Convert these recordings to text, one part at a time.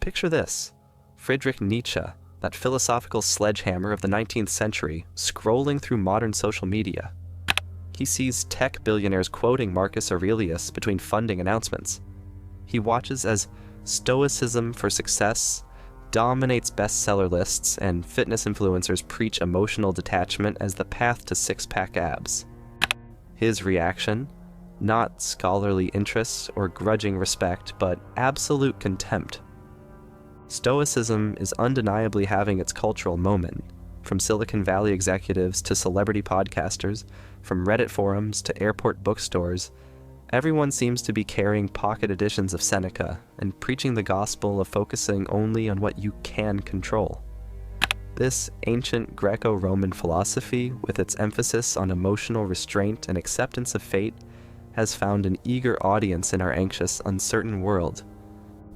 Picture this: Friedrich Nietzsche, that philosophical sledgehammer of the 19th century, scrolling through modern social media. He sees tech billionaires quoting Marcus Aurelius between funding announcements. He watches as Stoicism for success dominates bestseller lists and fitness influencers preach emotional detachment as the path to six-pack abs. His reaction? Not scholarly interest or grudging respect, but absolute contempt. Stoicism is undeniably having its cultural moment, from Silicon Valley executives to celebrity podcasters, from Reddit forums to airport bookstores. Everyone seems to be carrying pocket editions of Seneca and preaching the gospel of focusing only on what you can control. This ancient Greco-Roman philosophy, with its emphasis on emotional restraint and acceptance of fate, has found an eager audience in our anxious, uncertain world.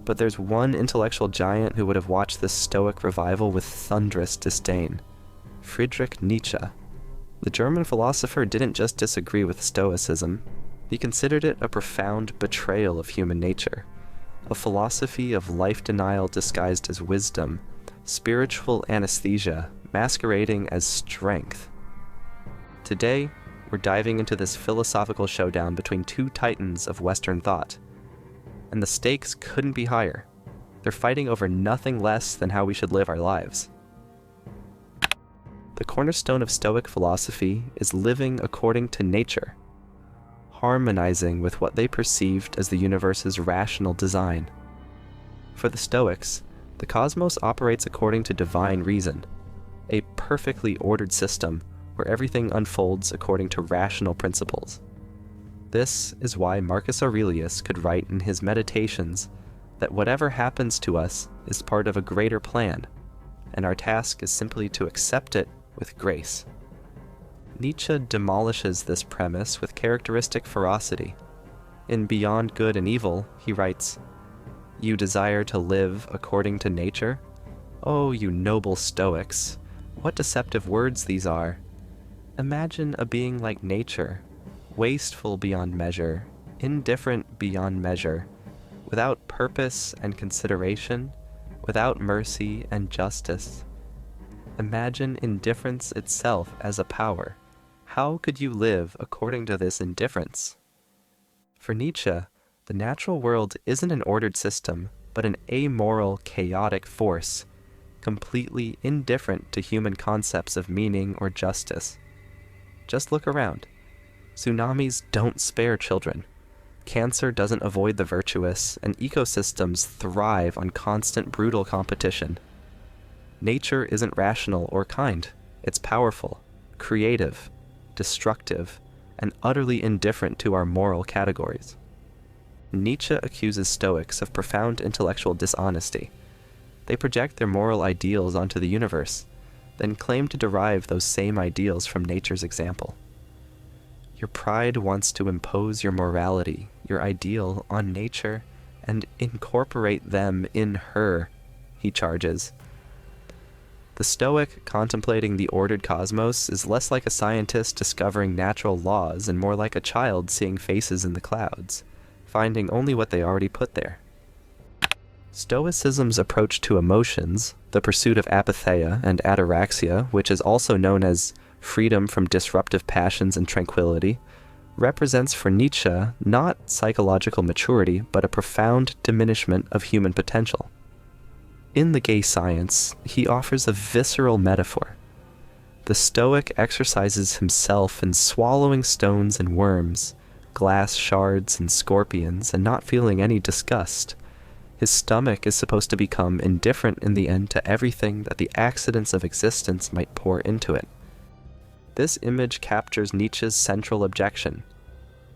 But there's one intellectual giant who would have watched this Stoic revival with thunderous disdain: Friedrich Nietzsche. The German philosopher didn't just disagree with Stoicism, he considered it a profound betrayal of human nature, a philosophy of life denial disguised as wisdom, spiritual anesthesia masquerading as strength. Today, we're diving into this philosophical showdown between two titans of Western thought. And the stakes couldn't be higher. They're fighting over nothing less than how we should live our lives. The cornerstone of Stoic philosophy is living according to nature, harmonizing with what they perceived as the universe's rational design. For the Stoics, the cosmos operates according to divine reason, a perfectly ordered system where everything unfolds according to rational principles. This is why Marcus Aurelius could write in his Meditations that whatever happens to us is part of a greater plan, and our task is simply to accept it with grace. Nietzsche demolishes this premise with characteristic ferocity. In Beyond Good and Evil, he writes, "You desire to live according to nature? Oh, you noble Stoics, what deceptive words these are! Imagine a being like nature, wasteful beyond measure, indifferent beyond measure, without purpose and consideration, without mercy and justice. Imagine indifference itself as a power. How could you live according to this indifference?" For Nietzsche, the natural world isn't an ordered system, but an amoral, chaotic force, completely indifferent to human concepts of meaning or justice. Just look around. Tsunamis don't spare children. Cancer doesn't avoid the virtuous, and ecosystems thrive on constant brutal competition. Nature isn't rational or kind. It's powerful, creative, destructive, and utterly indifferent to our moral categories. Nietzsche accuses Stoics of profound intellectual dishonesty. They project their moral ideals onto the universe, then claim to derive those same ideals from nature's example. Your pride wants to impose your morality, your ideal, on nature, and incorporate them in her, he charges. The Stoic contemplating the ordered cosmos is less like a scientist discovering natural laws and more like a child seeing faces in the clouds, finding only what they already put there. Stoicism's approach to emotions, the pursuit of apatheia and ataraxia, which is also known as freedom from disruptive passions and tranquility, represents for Nietzsche not psychological maturity, but a profound diminishment of human potential. In The Gay Science, he offers a visceral metaphor. The Stoic exercises himself in swallowing stones and worms, glass shards and scorpions, and not feeling any disgust. His stomach is supposed to become indifferent in the end to everything that the accidents of existence might pour into it. This image captures Nietzsche's central objection.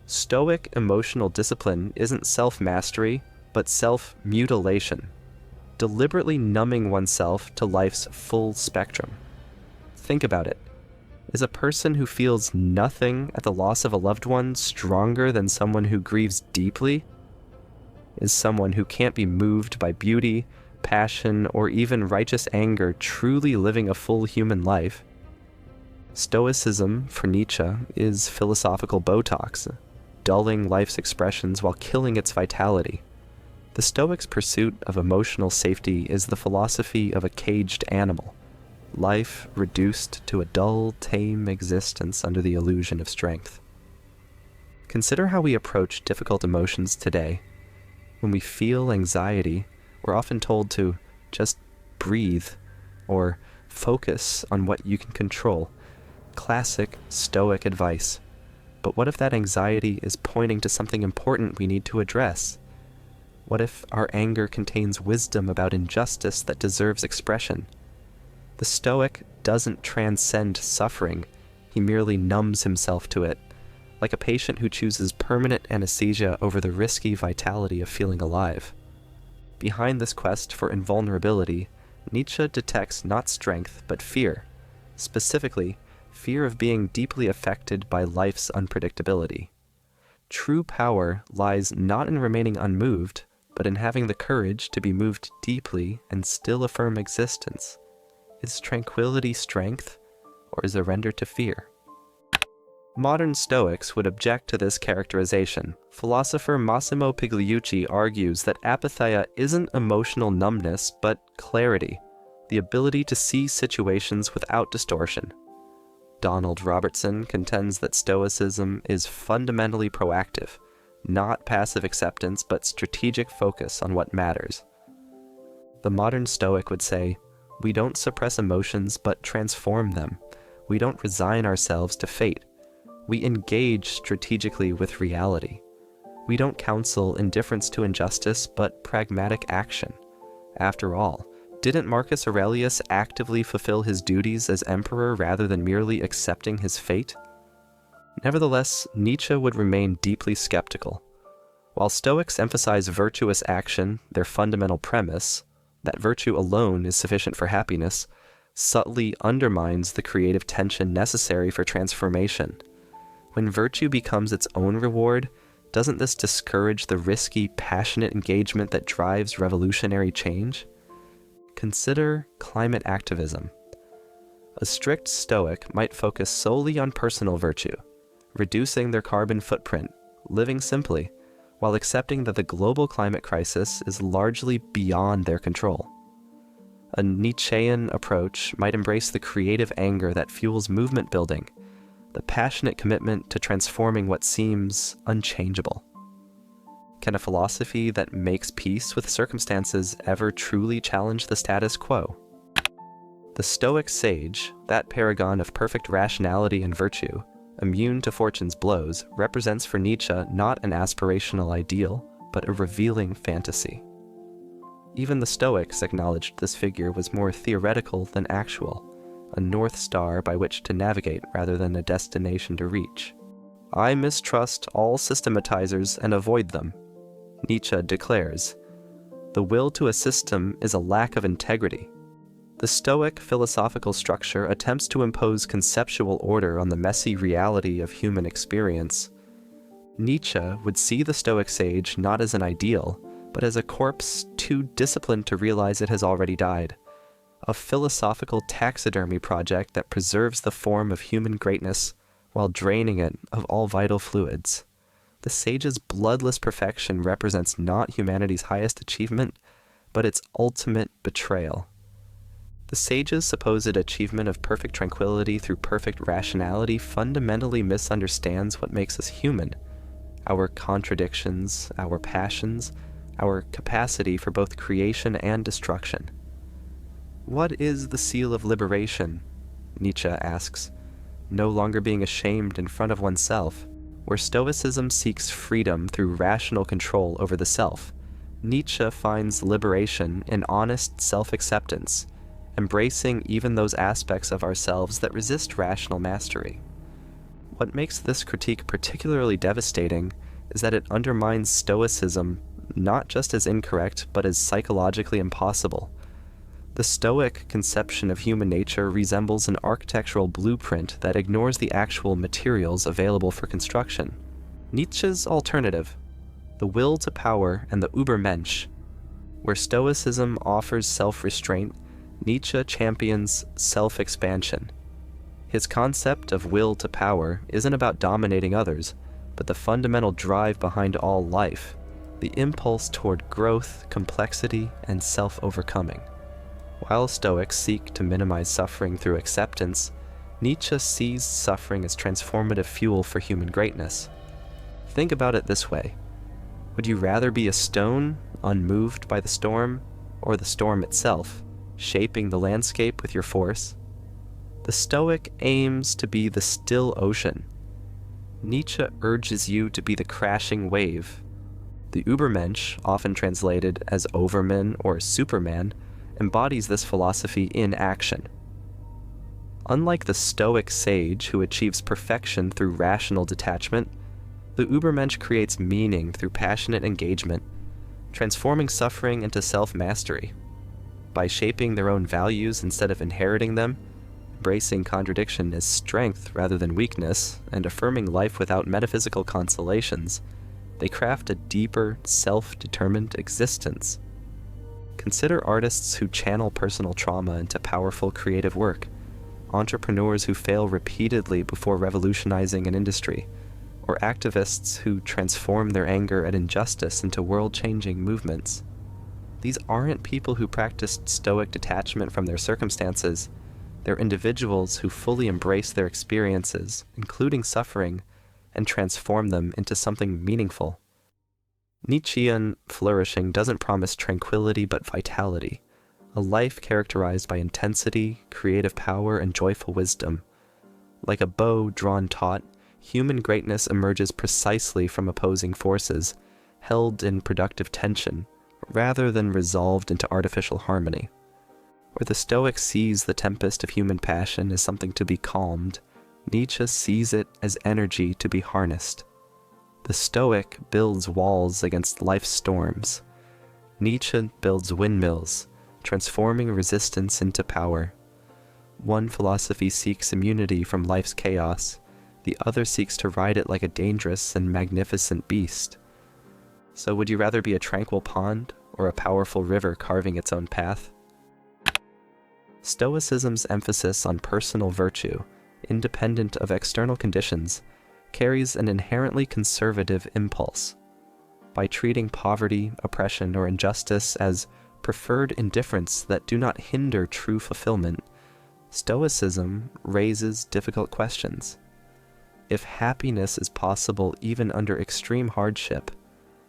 Stoic emotional discipline isn't self-mastery, but self-mutilation, deliberately numbing oneself to life's full spectrum. Think about it. Is a person who feels nothing at the loss of a loved one stronger than someone who grieves deeply? Is someone who can't be moved by beauty, passion, or even righteous anger truly living a full human life? Stoicism, for Nietzsche, is philosophical Botox, dulling life's expressions while killing its vitality. The Stoics' pursuit of emotional safety is the philosophy of a caged animal, life reduced to a dull, tame existence under the illusion of strength. Consider how we approach difficult emotions today. When we feel anxiety, we're often told to just breathe or focus on what you can control. Classic Stoic advice. But what if that anxiety is pointing to something important we need to address? What if our anger contains wisdom about injustice that deserves expression? The Stoic doesn't transcend suffering, he merely numbs himself to it, like a patient who chooses permanent anesthesia over the risky vitality of feeling alive. Behind this quest for invulnerability, Nietzsche detects not strength, but fear, specifically, fear of being deeply affected by life's unpredictability. True power lies not in remaining unmoved, but in having the courage to be moved deeply and still affirm existence. Is tranquility strength, or is surrender to fear? Modern Stoics would object to this characterization. Philosopher Massimo Pigliucci argues that apatheia isn't emotional numbness, but clarity, the ability to see situations without distortion. Donald Robertson contends that Stoicism is fundamentally proactive, not passive acceptance, but strategic focus on what matters. The modern Stoic would say, we don't suppress emotions, but transform them. We don't resign ourselves to fate. We engage strategically with reality. We don't counsel indifference to injustice, but pragmatic action. After all, didn't Marcus Aurelius actively fulfill his duties as emperor rather than merely accepting his fate? Nevertheless, Nietzsche would remain deeply skeptical. While Stoics emphasize virtuous action, their fundamental premise, that virtue alone is sufficient for happiness, subtly undermines the creative tension necessary for transformation. When virtue becomes its own reward, doesn't this discourage the risky, passionate engagement that drives revolutionary change? Consider climate activism. A strict Stoic might focus solely on personal virtue, reducing their carbon footprint, living simply, while accepting that the global climate crisis is largely beyond their control. A Nietzschean approach might embrace the creative anger that fuels movement building, the passionate commitment to transforming what seems unchangeable. Can a philosophy that makes peace with circumstances ever truly challenge the status quo? The Stoic sage, that paragon of perfect rationality and virtue, immune to fortune's blows, represents for Nietzsche not an aspirational ideal, but a revealing fantasy. Even the Stoics acknowledged this figure was more theoretical than actual, a north star by which to navigate rather than a destination to reach. I mistrust all systematizers and avoid them, Nietzsche declares. The will to a system is a lack of integrity. The Stoic philosophical structure attempts to impose conceptual order on the messy reality of human experience. Nietzsche would see the Stoic sage not as an ideal, but as a corpse too disciplined to realize it has already died. A philosophical taxidermy project that preserves the form of human greatness while draining it of all vital fluids. The sage's bloodless perfection represents not humanity's highest achievement, but its ultimate betrayal. The sage's supposed achievement of perfect tranquility through perfect rationality fundamentally misunderstands what makes us human, our contradictions, our passions, our capacity for both creation and destruction. What is the seal of liberation? Nietzsche asks, no longer being ashamed in front of oneself. Where Stoicism seeks freedom through rational control over the self, Nietzsche finds liberation in honest self-acceptance, embracing even those aspects of ourselves that resist rational mastery. What makes this critique particularly devastating is that it undermines Stoicism not just as incorrect, but as psychologically impossible. The Stoic conception of human nature resembles an architectural blueprint that ignores the actual materials available for construction. Nietzsche's alternative, the will to power and the Übermensch. Where Stoicism offers self-restraint, Nietzsche champions self-expansion. His concept of will to power isn't about dominating others, but the fundamental drive behind all life, the impulse toward growth, complexity, and self-overcoming. While Stoics seek to minimize suffering through acceptance, Nietzsche sees suffering as transformative fuel for human greatness. Think about it this way. Would you rather be a stone, unmoved by the storm, or the storm itself, shaping the landscape with your force? The Stoic aims to be the still ocean. Nietzsche urges you to be the crashing wave. The Übermensch, often translated as Overman or Superman, embodies this philosophy in action. Unlike the Stoic sage who achieves perfection through rational detachment, the Übermensch creates meaning through passionate engagement, transforming suffering into self-mastery. By shaping their own values instead of inheriting them, embracing contradiction as strength rather than weakness, and affirming life without metaphysical consolations, they craft a deeper, self-determined existence. Consider artists who channel personal trauma into powerful creative work, entrepreneurs who fail repeatedly before revolutionizing an industry, or activists who transform their anger at injustice into world-changing movements. These aren't people who practiced Stoic detachment from their circumstances. They're individuals who fully embrace their experiences, including suffering, and transform them into something meaningful. Nietzschean flourishing doesn't promise tranquility but vitality, a life characterized by intensity, creative power, and joyful wisdom. Like a bow drawn taut, human greatness emerges precisely from opposing forces, held in productive tension, rather than resolved into artificial harmony. Where the Stoic sees the tempest of human passion as something to be calmed, Nietzsche sees it as energy to be harnessed. The Stoic builds walls against life's storms. Nietzsche builds windmills, transforming resistance into power. One philosophy seeks immunity from life's chaos, the other seeks to ride it like a dangerous and magnificent beast. So would you rather be a tranquil pond or a powerful river carving its own path? Stoicism's emphasis on personal virtue, independent of external conditions, carries an inherently conservative impulse. By treating poverty, oppression, or injustice as preferred indifference that do not hinder true fulfillment, Stoicism raises difficult questions. If happiness is possible even under extreme hardship,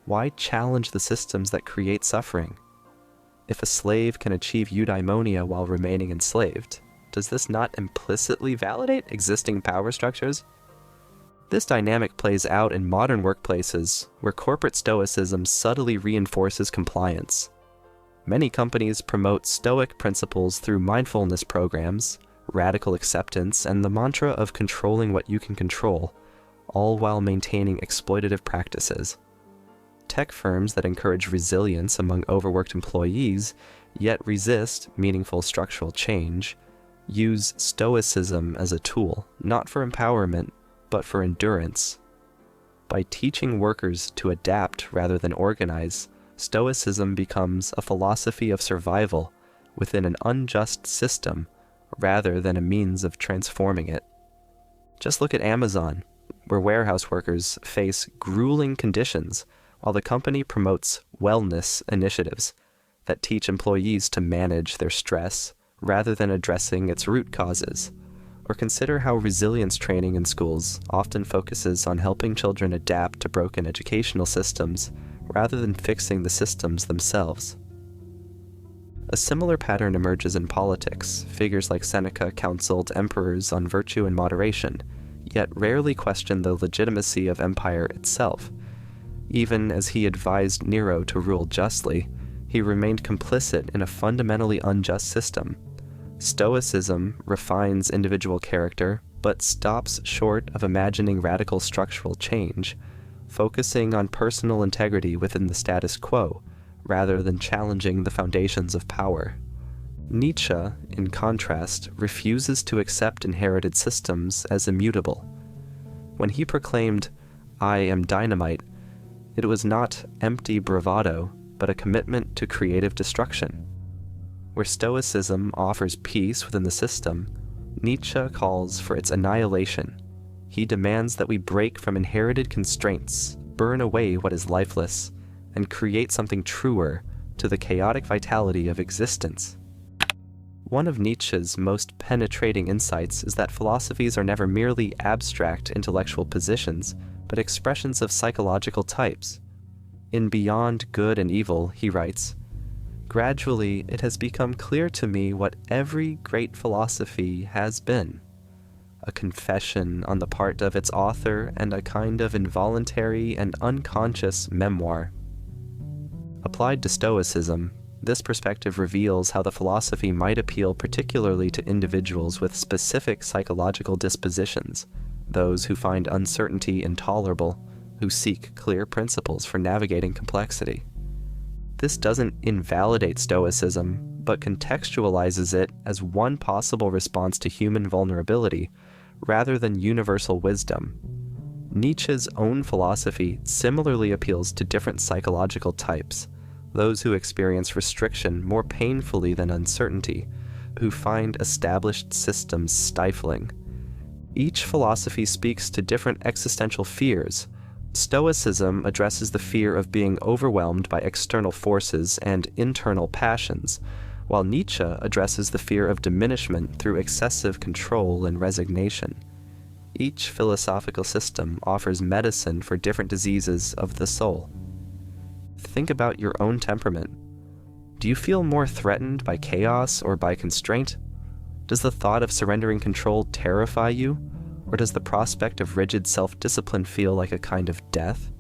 why challenge the systems that create suffering? If a slave can achieve eudaimonia while remaining enslaved, does this not implicitly validate existing power structures? This dynamic plays out in modern workplaces, where corporate stoicism subtly reinforces compliance. Many companies promote Stoic principles through mindfulness programs, radical acceptance, and the mantra of controlling what you can control, all while maintaining exploitative practices. Tech firms that encourage resilience among overworked employees, yet resist meaningful structural change, use Stoicism as a tool, not for empowerment, but for endurance. By teaching workers to adapt rather than organize, Stoicism becomes a philosophy of survival within an unjust system rather than a means of transforming it. Just look at Amazon, where warehouse workers face grueling conditions while the company promotes wellness initiatives that teach employees to manage their stress rather than addressing its root causes. Or consider how resilience training in schools often focuses on helping children adapt to broken educational systems rather than fixing the systems themselves. A similar pattern emerges in politics. Figures like Seneca counseled emperors on virtue and moderation, yet rarely questioned the legitimacy of empire itself. Even as he advised Nero to rule justly, he remained complicit in a fundamentally unjust system. Stoicism refines individual character, but stops short of imagining radical structural change, focusing on personal integrity within the status quo, rather than challenging the foundations of power. Nietzsche, in contrast, refuses to accept inherited systems as immutable. When he proclaimed, "I am dynamite," it was not empty bravado, but a commitment to creative destruction. Where Stoicism offers peace within the system, Nietzsche calls for its annihilation. He demands that we break from inherited constraints, burn away what is lifeless, and create something truer to the chaotic vitality of existence. One of Nietzsche's most penetrating insights is that philosophies are never merely abstract intellectual positions, but expressions of psychological types. In Beyond Good and Evil, he writes, "Gradually, it has become clear to me what every great philosophy has been. A confession on the part of its author and a kind of involuntary and unconscious memoir." Applied to Stoicism, this perspective reveals how the philosophy might appeal particularly to individuals with specific psychological dispositions, those who find uncertainty intolerable, who seek clear principles for navigating complexity. This doesn't invalidate Stoicism, but contextualizes it as one possible response to human vulnerability, rather than universal wisdom. Nietzsche's own philosophy similarly appeals to different psychological types, those who experience restriction more painfully than uncertainty, who find established systems stifling. Each philosophy speaks to different existential fears. Stoicism addresses the fear of being overwhelmed by external forces and internal passions, while Nietzsche addresses the fear of diminishment through excessive control and resignation. Each philosophical system offers medicine for different diseases of the soul. Think about your own temperament. Do you feel more threatened by chaos or by constraint? Does the thought of surrendering control terrify you? Or does the prospect of rigid self-discipline feel like a kind of death?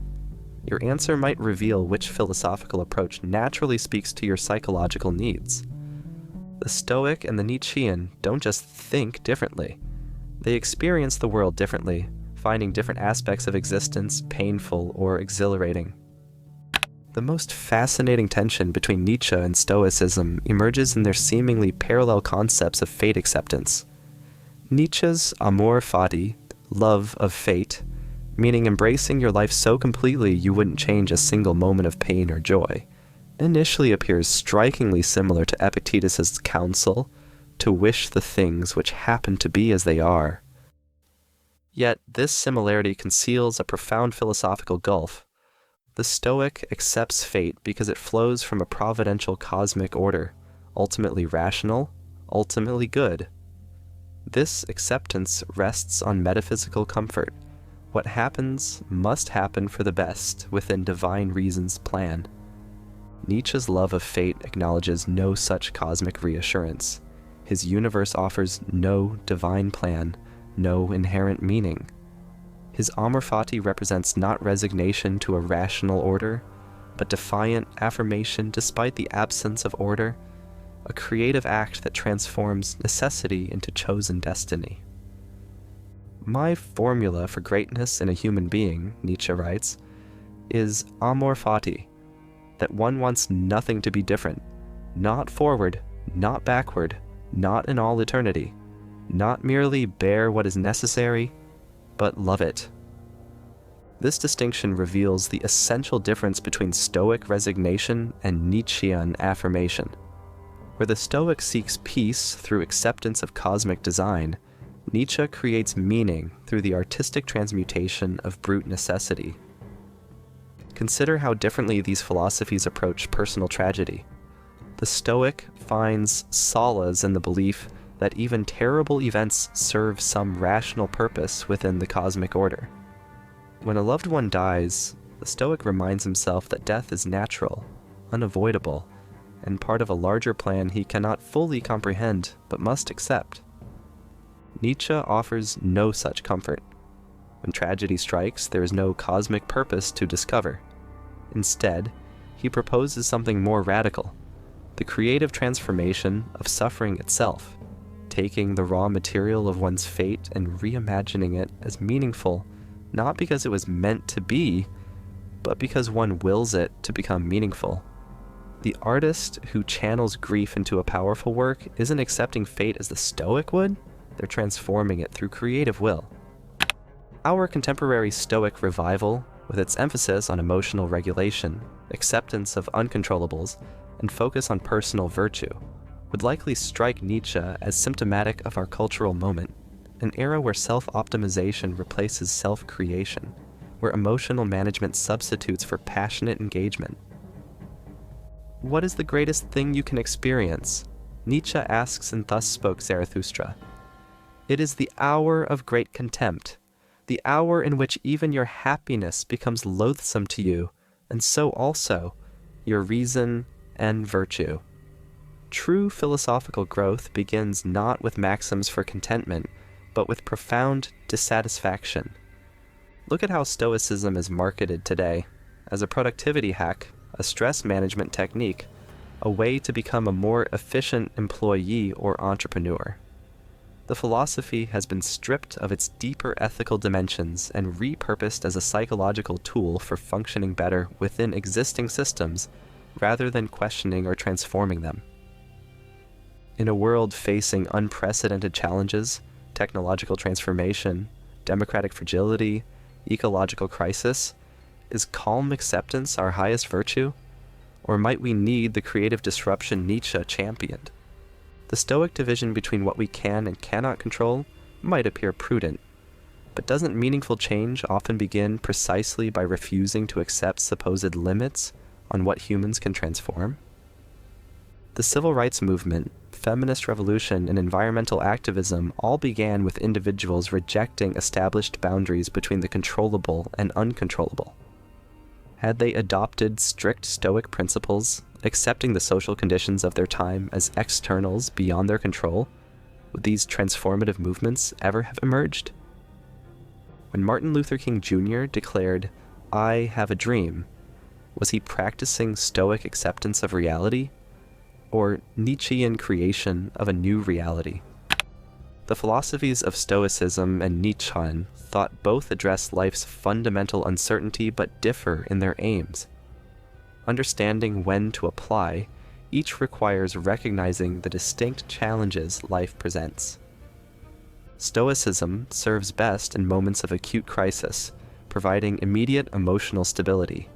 Your answer might reveal which philosophical approach naturally speaks to your psychological needs. The Stoic and the Nietzschean don't just think differently. They experience the world differently, finding different aspects of existence painful or exhilarating. The most fascinating tension between Nietzsche and Stoicism emerges in their seemingly parallel concepts of fate acceptance. Nietzsche's amor fati, love of fate, meaning embracing your life so completely you wouldn't change a single moment of pain or joy, initially appears strikingly similar to Epictetus's counsel to wish the things which happen to be as they are. Yet this similarity conceals a profound philosophical gulf. The Stoic accepts fate because it flows from a providential cosmic order, ultimately rational, ultimately good. This acceptance rests on metaphysical comfort. What happens must happen for the best within divine reason's plan. Nietzsche's love of fate acknowledges no such cosmic reassurance. His universe offers no divine plan, no inherent meaning. His amor fati represents not resignation to a rational order, but defiant affirmation despite the absence of order, a creative act that transforms necessity into chosen destiny. My formula for greatness in a human being, Nietzsche writes, is amor fati, that one wants nothing to be different, not forward, not backward, not in all eternity, not merely bear what is necessary, but love it. This distinction reveals the essential difference between Stoic resignation and Nietzschean affirmation. Where the Stoic seeks peace through acceptance of cosmic design, Nietzsche creates meaning through the artistic transmutation of brute necessity. Consider how differently these philosophies approach personal tragedy. The Stoic finds solace in the belief that even terrible events serve some rational purpose within the cosmic order. When a loved one dies, the Stoic reminds himself that death is natural, unavoidable, and part of a larger plan he cannot fully comprehend but must accept. Nietzsche offers no such comfort. When tragedy strikes, there is no cosmic purpose to discover. Instead, he proposes something more radical, the creative transformation of suffering itself, taking the raw material of one's fate and reimagining it as meaningful, not because it was meant to be, but because one wills it to become meaningful. The artist who channels grief into a powerful work isn't accepting fate as the Stoic would, they're transforming it through creative will. Our contemporary Stoic revival, with its emphasis on emotional regulation, acceptance of uncontrollables, and focus on personal virtue, would likely strike Nietzsche as symptomatic of our cultural moment, an era where self-optimization replaces self-creation, where emotional management substitutes for passionate engagement. What is the greatest thing you can experience? Nietzsche asks, and thus spoke Zarathustra. It is the hour of great contempt, the hour in which even your happiness becomes loathsome to you, and so also your reason and virtue. True philosophical growth begins not with maxims for contentment, but with profound dissatisfaction. Look at how Stoicism is marketed today, as a productivity hack, a stress management technique, a way to become a more efficient employee or entrepreneur. The philosophy has been stripped of its deeper ethical dimensions and repurposed as a psychological tool for functioning better within existing systems rather than questioning or transforming them. In a world facing unprecedented challenges, technological transformation, democratic fragility, ecological crisis, is calm acceptance our highest virtue? Or might we need the creative disruption Nietzsche championed? The Stoic division between what we can and cannot control might appear prudent, but doesn't meaningful change often begin precisely by refusing to accept supposed limits on what humans can transform? The civil rights movement, feminist revolution, and environmental activism all began with individuals rejecting established boundaries between the controllable and uncontrollable. Had they adopted strict Stoic principles, accepting the social conditions of their time as externals beyond their control, would these transformative movements ever have emerged? When Martin Luther King Jr. declared, "I have a dream," was he practicing Stoic acceptance of reality, or Nietzschean creation of a new reality? The philosophies of Stoicism and Nietzschean thought both address life's fundamental uncertainty but differ in their aims. Understanding when to apply, each requires recognizing the distinct challenges life presents. Stoicism serves best in moments of acute crisis, providing immediate emotional stability.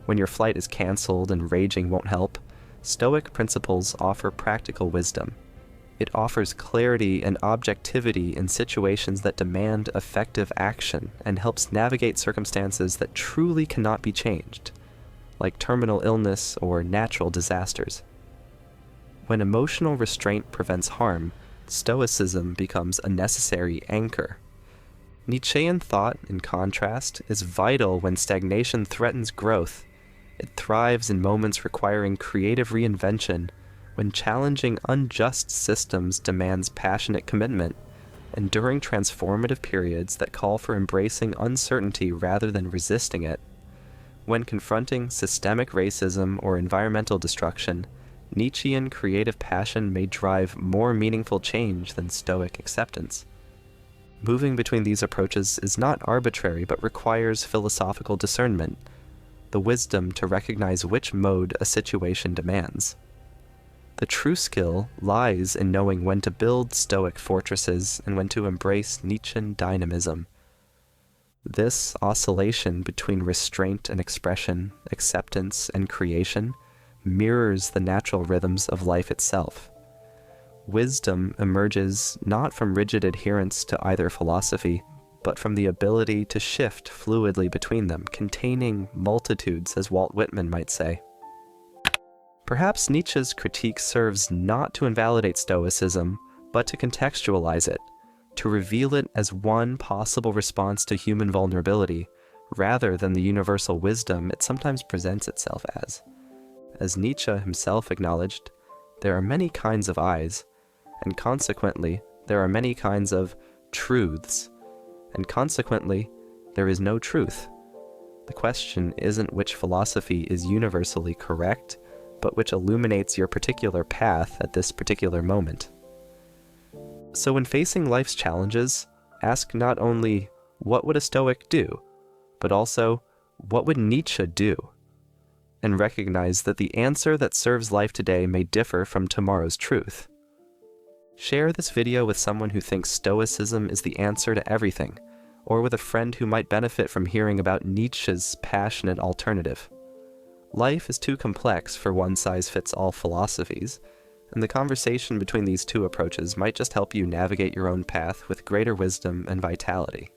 When your flight is canceled and raging won't help, Stoic principles offer practical wisdom. It offers clarity and objectivity in situations that demand effective action and helps navigate circumstances that truly cannot be changed, like terminal illness or natural disasters. When emotional restraint prevents harm, Stoicism becomes a necessary anchor. Nietzschean thought, in contrast, is vital when stagnation threatens growth. It thrives in moments requiring creative reinvention, when challenging unjust systems demands passionate commitment, and during transformative periods that call for embracing uncertainty rather than resisting it. When confronting systemic racism or environmental destruction, Nietzschean creative passion may drive more meaningful change than Stoic acceptance. Moving between these approaches is not arbitrary but requires philosophical discernment, the wisdom to recognize which mode a situation demands. The true skill lies in knowing when to build Stoic fortresses and when to embrace Nietzschean dynamism. This oscillation between restraint and expression, acceptance and creation, mirrors the natural rhythms of life itself. Wisdom emerges not from rigid adherence to either philosophy, but from the ability to shift fluidly between them, containing multitudes, as Walt Whitman might say. Perhaps Nietzsche's critique serves not to invalidate Stoicism, but to contextualize it, to reveal it as one possible response to human vulnerability, rather than the universal wisdom it sometimes presents itself as. As Nietzsche himself acknowledged, there are many kinds of eyes, and consequently, there are many kinds of truths, and consequently, there is no truth. The question isn't which philosophy is universally correct, but which illuminates your particular path at this particular moment. So when facing life's challenges, ask not only, what would a Stoic do, but also, what would Nietzsche do? And recognize that the answer that serves life today may differ from tomorrow's truth. Share this video with someone who thinks Stoicism is the answer to everything, or with a friend who might benefit from hearing about Nietzsche's passionate alternative. Life is too complex for one-size-fits-all philosophies, and the conversation between these two approaches might just help you navigate your own path with greater wisdom and vitality.